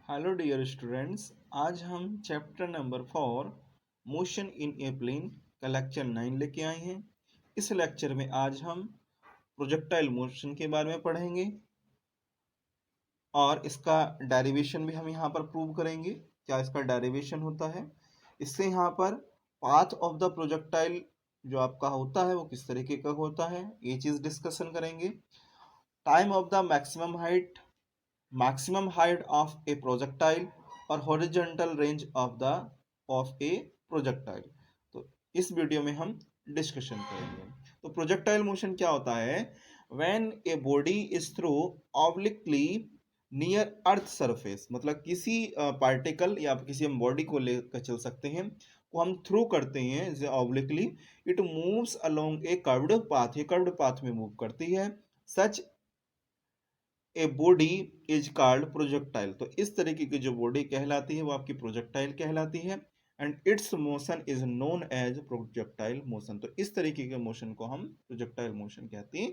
Hello dear students, आज हम chapter number 4 motion in a plane का लेक्चर 9 लेके आए हैं। इस लेक्चर में आज हम प्रोजेक्टाइल मोशन के बारे में पढ़ेंगे और इसका डेरिवेशन भी हम यहाँ पर प्रूव करेंगे। क्या इसका डेरिवेशन होता है, इससे यहाँ पर पाथ ऑफ द प्रोजेक्टाइल जो आपका होता है वो किस तरीके का होता है, ये चीज़ डिस्कशन करेंगे। Time of the maximum height of a projectile और horizontal range of a projectile। तो इस वीडियो में हम डिस्कशन करेंगे। तो प्रोजेक्टाइल मोशन क्या होता है? When a body is throw obliquely near earth surface, मतलब किसी पार्टिकल या किसी हम बॉडी को लेकर चल सकते हैं, को हम थ्रो करते हैं obliquely, it moves along a curved path, ये कर्व्ड पाथ में मूव करती है। Such a body is called projectile, तो इस तरीके की जो बॉडी कहलाती है वो आपकी प्रोजेक्टाइल कहलाती है। And its motion is known as projectile motion, तो इस तरीके के मोशन को हम प्रोजेक्टाइल मोशन कहते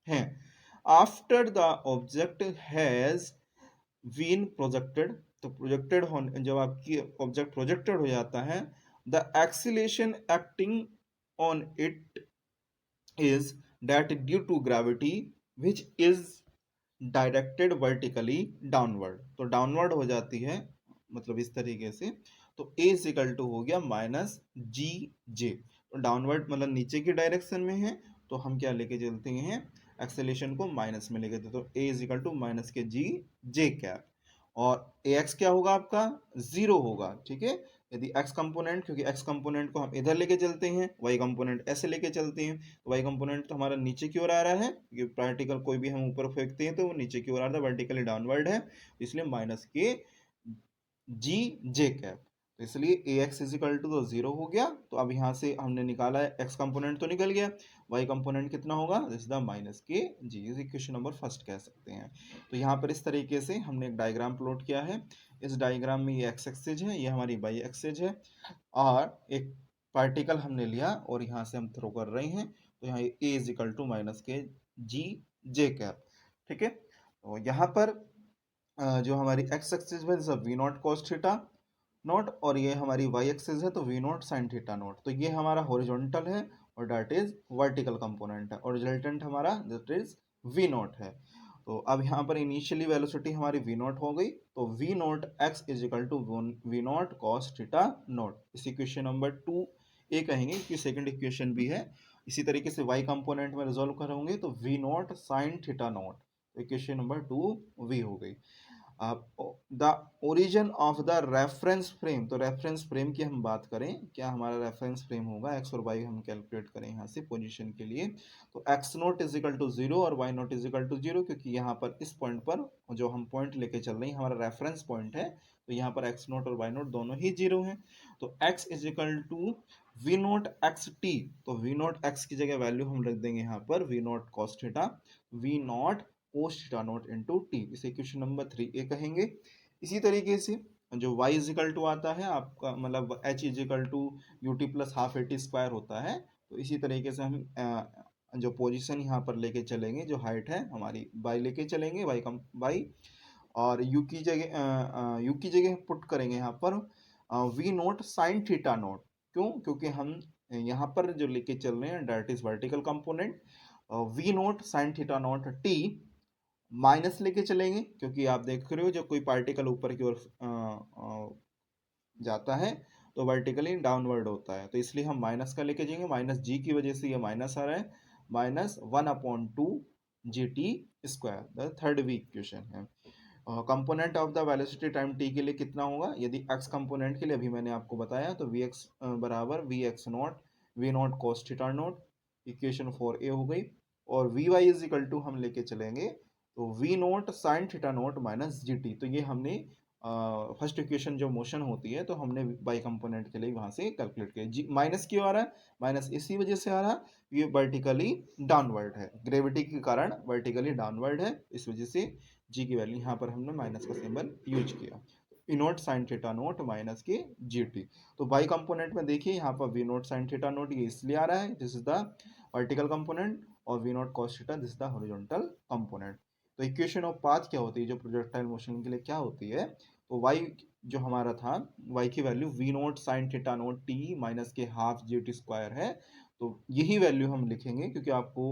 हैं। After the object has been projected, तो प्रोजेक्टेड होने, जब आपकी ऑब्जेक्ट प्रोजेक्टेड हो जाता है, the acceleration acting on it is that due to gravity which is directed vertically downward, तो डाउनवर्ड हो जाती है, मतलब इस तरीके से। तो ए इज इक्वल टू हो गया माइनस जी जे, तो डाउनवर्ड मतलब नीचे की डायरेक्शन में है, तो हम क्या लेके चलते हैं, एक्सेलेरेशन को माइनस में लेके चलते, तो ए इज इक्वल टू माइनस के जी जे कैप, और ए एक्स क्या होगा आपका, जीरो होगा। ठीक है, यदि एक्स कंपोनेंट, क्योंकि एक्स कंपोनेंट को हम इधर लेके चलते हैं, वाई कंपोनेंट ऐसे लेके चलते हैं, तो वाई कंपोनेंट तो हमारा नीचे की ओर आ रहा है, क्योंकि पार्टिकल कोई भी हम ऊपर फेंकते हैं तो वो नीचे की ओर आ रहा है, वर्टिकली डाउनवर्ड है, इसलिए माइनस के जी जे कैप, तो इसलिए ए एक्स इजिकल टू तो जीरो हो गया। तो अब यहाँ से हमने निकाला है, एक्स कंपोनेंट तो निकल गया, वाई कंपोनेंट कितना होगा, दिस द माइनस के जी, इज इक्वेशन नंबर फर्स्ट कह सकते हैं। तो यहाँ पर इस तरीके से हमने एक डायग्राम प्लॉट किया है। इस डायग्राम में ये एक्स एक्सिस है, ये हमारी वाई एक्सिस है, और एक पार्टिकल हमने लिया और यहाँ से हम थ्रो कर रहे हैं, तो यहाँ ए इज इक्वल टू माइनस के जी जे कैप। ठीक है, तो यहाँ पर जो हमारी एक्स एक्सिस है सब v naught cos theta naught, और ये हमारी वाई एक्सिस है तो we naught sine theta naught, तो ये हमारा हॉरिजॉन्टल है और दैट इज वर्टिकल कंपोनेंट है, और रिजल्टेंट हमारा दैट इज वी नॉट है। तो अब यहाँ पर इनिशियली वेलोसिटी हमारी वी नॉट हो गई, तो we naught x is equal to we naught cos theta naught, इस इक्वेशन नंबर 2 ए कहेंगे कि सेकंड इक्वेशन भी है। इसी तरीके से वाई कंपोनेंट में रिजोल्व करोगे तो we naught sine theta naught, equation number 2 V हो गई। The origin of the reference frame, तो रेफरेंस फ्रेम की हम बात करें, क्या हमारा रेफरेंस फ्रेम होगा, एक्स और वाई हम कैलकुलेट करें यहाँ से पोजीशन के लिए, तो X naught is equal to zero और Y naught is equal to zero, क्योंकि यहाँ पर इस पॉइंट पर जो हम पॉइंट लेके चल रहे हैं हमारा रेफरेंस पॉइंट है, तो यहाँ पर एक्स नोट और वाई नोट दोनों ही जीरो हैं। तो x is equal to we naught x t, तो वी नोट एक्स की जगह वैल्यू हम रख देंगे यहाँ पर we naught cos theta, v naught cos theta naught into t, इसे इक्वेशन नंबर 3 ए कहेंगे। इसी तरीके से जो y इजिकल टू आता है आपका, मतलब h is equal to u t plus half a t square होता है, तो इसी तरीके से हम जो पोजीशन यहाँ पर लेके चलेंगे, जो हाइट है हमारी y लेके चलेंगे, y और u की जगह पुट करेंगे यहाँ पर we naught sine theta naught. क्यों? क्योंकि हम यहाँ पर जो लेके चल रहे हैं that is vertical component, v naught sine theta naught t minus लेके चलेंगे, क्योंकि आप देख रहे हो जब कोई पार्टिकल ऊपर की ओर जाता है तो वर्टिकली डाउनवर्ड होता है, तो इसलिए हम माइनस का लेके जाएंगे, माइनस जी की वजह से ये माइनस आ रहा है, minus 1/2 G T square, the third V equation है। Component of the velocity time T के लिए कितना होगा, यदि एक्स कंपोनेंट के लिए अभी मैंने आपको बताया, तो वी एक्स बराबर v x naught v naught cos theta naught, equation 4 a हो गई। और v Y is equal to हम लेके चलेंगे, तो v naught sine theta naught minus G T, तो ये हमने फर्स्ट इक्वेशन जो मोशन होती है तो हमने बाई कंपोनेंट के लिए वहां से कैलकुलेट किया। जी माइनस क्यों आ रहा है, माइनस इसी वजह से आ रहा है, ये वर्टिकली डाउनवर्ड है, ग्रेविटी के कारण वर्टिकली डाउनवर्ड है, इस वजह से जी की वैल्यू यहाँ पर हमने माइनस का सिंबल यूज किया, V naught sine theta naught minus के जी टी। तो बाई कंपोनेंट में देखिए यहाँ पर we naught sine theta naught ये इसलिए आ रहा है, this is the vertical component, और V naught cos theta this is the horizontal component. तो इक्वेशन ऑफ पाथ क्या होती है, जो प्रोजेक्टाइल मोशन के लिए क्या होती है, तो y जो हमारा था, y की value v naught sine theta naught t minus के हाफ जी टी स्क्वायर है। तो यही वैल्यू हम लिखेंगे क्योंकि आपको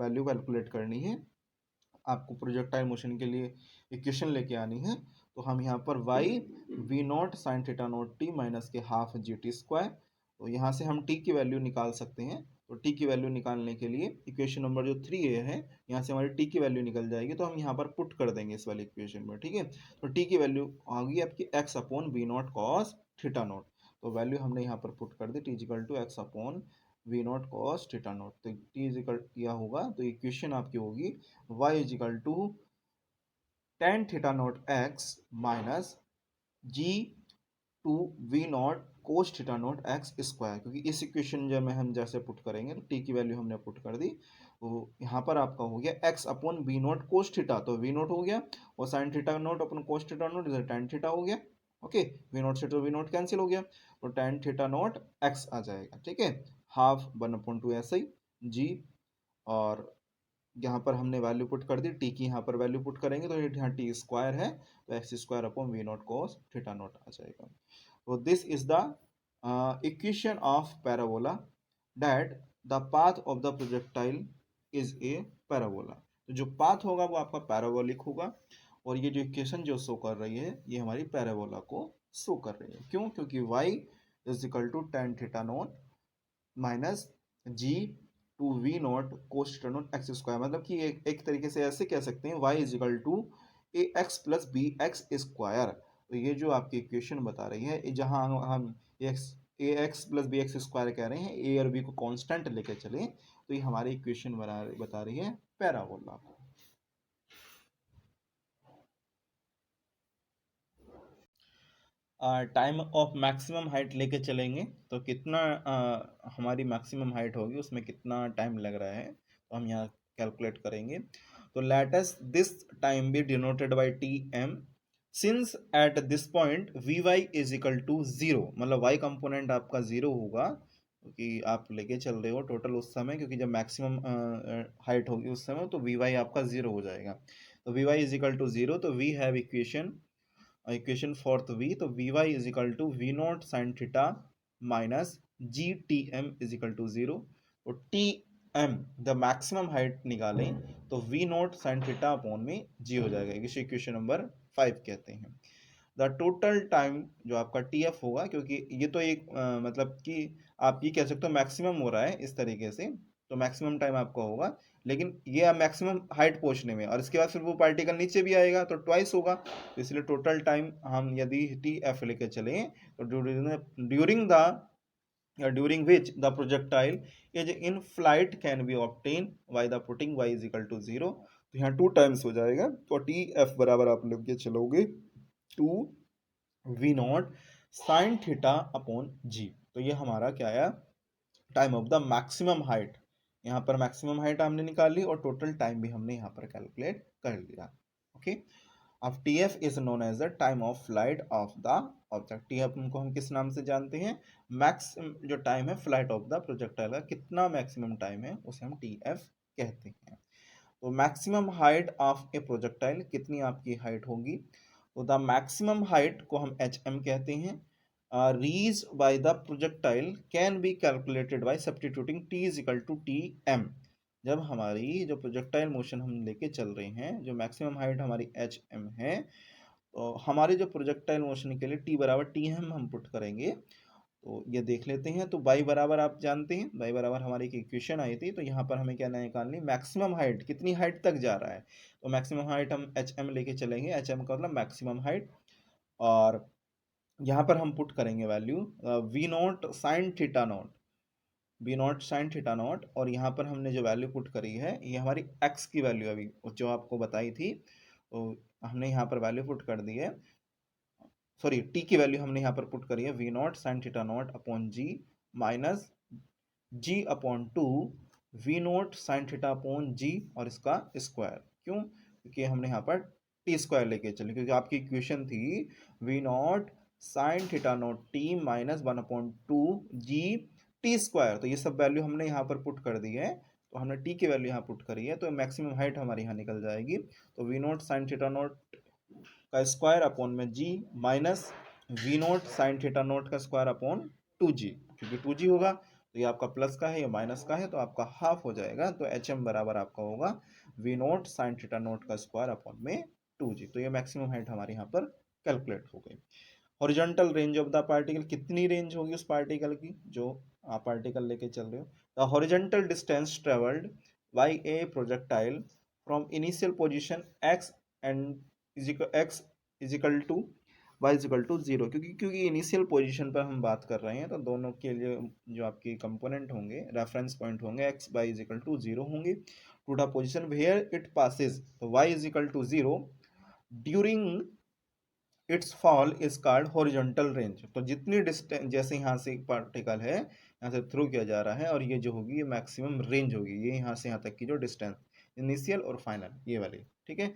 वैल्यू कैलकुलेट करनी है, आपको प्रोजेक्टाइल मोशन के लिए इक्वेशन लेके आनी है। तो हम यहाँ पर y v naught sine theta naught t minus के हाफ जी टी स्क्वायर, तो यहाँ से हम t की वैल्यू निकाल सकते हैं। तो t की वैल्यू निकालने के लिए इक्वेशन नंबर जो 3a है, यहाँ से हमारी t की वैल्यू निकल जाएगी, तो हम यहाँ पर पुट कर देंगे इस वाली इक्वेशन में, ठीक है। तो t की वैल्यू आ गई आपकी x upon we naught cos theta naught. तो वैल्यू हमने यहाँ पर पुट कर दी, t is equal to x upon we naught cos theta naught. तो t इजिकल क्या होगा, तो इक्वेशन आपकी होगी y is equal to tan theta naught x minus g two we naught cos theta naught x square, क्योंकि इस इक्वेशन जब में हम जैसे पुट करेंगे तो टी की वैल्यू हमने पुट कर दी। तो यहाँ पर आपका हो गया x upon we naught cos theta, तो वी नॉट हो गया, और sine theta naught upon cos theta naught इधर टेन थीटा हो गया। ओके, वी नॉट से तो वी नॉट कैंसिल हो गया, तो टेन थीटा नॉट एक्स आ जाएगा, ठीक है। हाफ वन अपॉन टू ऐसे ही जी, और यहाँ पर हमने वैल्यू पुट कर दी, टी की यहाँ पर वैल्यू पुट करेंगे तो यहाँ टी स्क्वायर है, तो X square upon we naught cos theta naught आ जाएगा। So this is the equation of parabola that the path of the projectile is a parabola। तो जो पाथ होगा वो आपका पैराबोलिक होगा, और ये जो इक्वेशन जो शो कर रही है ये हमारी पैराबोला को शो कर रही है। क्यों? क्योंकि y is equal to tan theta naught minus g two we naught cos theta naught x square, मतलब कि एक तरीके से ऐसे कह सकते हैं y is equal to a x plus B x square. तो ये जो आपकी इक्वेशन बता रही है, जहां हम X A x plus B x square कह रहे हैं, ए और बी को कांस्टेंट लेके चले, तो ये हमारी इक्वेशन बता रही है parabola. Time of maximum height लेके चलेंगे तो कितना हमारी मैक्सिमम हाइट होगी, उसमें कितना टाइम लग रहा है, तो हम यहाँ कैलकुलेट करेंगे। तो let us this time be denoted by t m, since at this point v Y is equal to zero, मतलब वाई कंपोनेंट आपका जीरो होगा, क्योंकि आप लेके चल रहे हो टोटल उस समय, क्योंकि जब मैक्सिमम हाइट होगी उस समय तो वी वाई आपका जीरो हो जाएगा। तो V Y is equal to zero, तो we have equation fourth V, तो V Y is equal to we naught sine theta minus ji T M is equal to zero. और T M the maximum height निकालें तो we naught sine theta upon में G हो जाएगा, इसे equation number 5 कहते हैं। द टोटल टाइम जो आपका टी एफ होगा, क्योंकि ये तो एक मतलब कि आप ये कह सकते हो मैक्सिमम हो रहा है इस तरीके से, तो मैक्सिमम टाइम आपका होगा, लेकिन ये मैक्सिमम हाइट पहुंचने में, और इसके बाद फिर वो पार्टिकल नीचे भी आएगा तो ट्वाइस होगा, तो इसलिए टोटल टाइम हम यदि टी एफ लेके चले तो during which the projectile is in flight can be obtain by the putting y is equal to zero. तो यहाँ टू टाइम्स हो जाएगा, तो टी एफ बराबर आप लेके चलोगे two we naught sine theta upon G. तो ये हमारा क्या आया, time of the maximum height. यहाँ पर मैक्सिमम हाइट हमने निकाल ली और टोटल टाइम भी हमने यहाँ पर कैलकुलेट कर लिया। ओके, अब t f is known as the time of flight of the object. T f को हम किस नाम से जानते हैं, मैक्स जो टाइम है फ्लाइट ऑफ द प्रोजेक्टाइल का, कितना मैक्सिमम टाइम है उसे हम टी एफ कहते हैं। तो maximum height of A projectile, कितनी आपकी हाइट होगी, तो द मैक्सिमम हाइट को हम एच एम कहते हैं। Reach by the projectile can be calculated by substituting t is equal to t m. जब हमारी जो प्रोजेक्टाइल मोशन हम लेके चल रहे हैं, जो मैक्सिमम हाइट हमारी एच एम है, तो हमारे जो प्रोजेक्टाइल मोशन के लिए टी बराबर टी एम हम पुट करेंगे। तो ये देख लेते हैं, तो बाई बराबर आप जानते हैं, बाई बराबर हमारी एक इक्वेशन आई थी, तो यहाँ पर हमें क्या निकालनी, मैक्सिमम हाइट कितनी हाइट तक जा रहा है, तो मैक्सिमम हाइट हम एच एम लेके चलेंगे, एच एम का मतलब मैक्सिमम हाइट, और यहाँ पर हम पुट करेंगे value v naught sine theta naught, v naught sine theta naught, और यहाँ पर हमने जो वैल्यू पुट करी है ये हमारी एक्स की वैल्यू अभी जो आपको बताई थी, तो हमने यहाँ पर वैल्यू पुट कर दी है, सॉरी टी की वैल्यू हमने यहाँ पर पुट करी है V naught sine theta naught upon G minus G upon two we naught sine theta upon G और इसका स्क्वायर। क्यों? क्योंकि हमने यहाँ पर टी स्क्वायर लेके चले, क्योंकि आपकी इक्वेशन थी v naught sine theta naught t minus one upon two g T square, तो ये सब वैल्यू हमने यहाँ पर पुट कर दी है, तो हमने टी की वैल्यू यहाँ पुट करी है, तो मैक्सिमम हाइट हमारी यहाँ निकल जाएगी। तो we naught sine theta naught का स्क्वायर अपॉन में G minus V naught sine theta naught का स्क्वायर अपॉन 2g, क्योंकि 2g होगा तो ये आपका प्लस का है, ये माइनस का है, तो आपका हाफ हो जाएगा। तो एच एम बराबर आपका होगा we naught sine theta naught का स्क्वायर अपॉन में 2g। तो ये मैक्सिमम हाइट हमारी यहाँ पर कैलकुलेट हो गई। Horizontal range of the particle, कितनी रेंज होगी उस पार्टिकल की जो आप पार्टिकल लेके चल रहे हो। The horizontal distance travelled by a projectile from initial position x and x is equal to y is equal to 0, क्योंकि इनिशियल पोजीशन पर हम बात कर रहे हैं तो दोनों के लिए जो आपके कंपोनेंट होंगे, रेफरेंस पॉइंट होंगे, x y is equal to 0 होंगे to the position where it passes, तो y is equal to 0 during its fall is called horizontal range. तो जितनी डिस्टेंस, जैसे यहाँ से एक पार्टिकल है यहाँ से थ्रू किया जा रहा है और ये जो होगी ये मैक्सिमम रेंज होगी, ये यहाँ से यहाँ तक की जो डिस्टेंस इनिशियल और फाइनल ये वाली, ठीक है।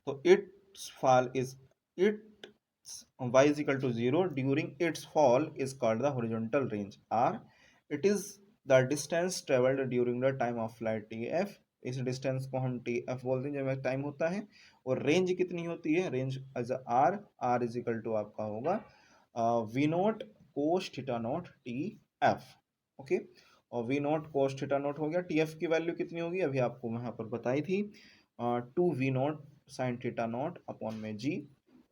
तो it's fall is it y is equal to 0 during its fall is called the horizontal range, or it is the distance traveled during the time of flight tf। इस distance को हम tf बोलते हैं जब टाइम होता है। और range कितनी होती है, range as R, R is equal to आपका होगा we naught cos theta naught T F, okay. और V naught cos theta naught हो गया, टी एफ की वैल्यू कितनी होगी अभी आपको यहाँ पर बताई थी, 2 v note sine theta naught upon में जी,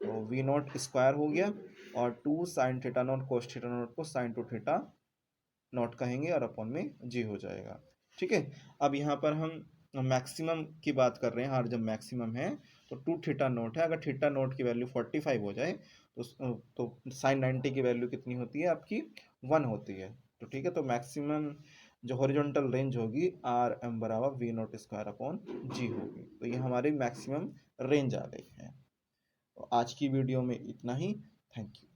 तो वी नोट स्क्वायर हो गया और 2 sign theta note cos theta note को साइन टू थीटा नोट कहेंगे और अपॉन में जी हो जाएगा, ठीक है। अब यहाँ पर हम मैक्सिमम की बात कर रहे हैं, और जब मैक्सिमम है तो 2 थीटा नोट है, अगर थीटा नोट की वैल्यू 45 हो जाए तो साइन 90 की वैल्यू कितनी होती है आपकी 1 होती है। तो ठीक है, तो मैक्सिमम जो हॉरिजॉन्टल रेंज होगी आर एम बराबर वी नोट स्क्वायर अपॉन जी होगी। तो ये हमारी मैक्सिमम रेंज आ गई है। तो आज की वीडियो में इतना ही। Thank you.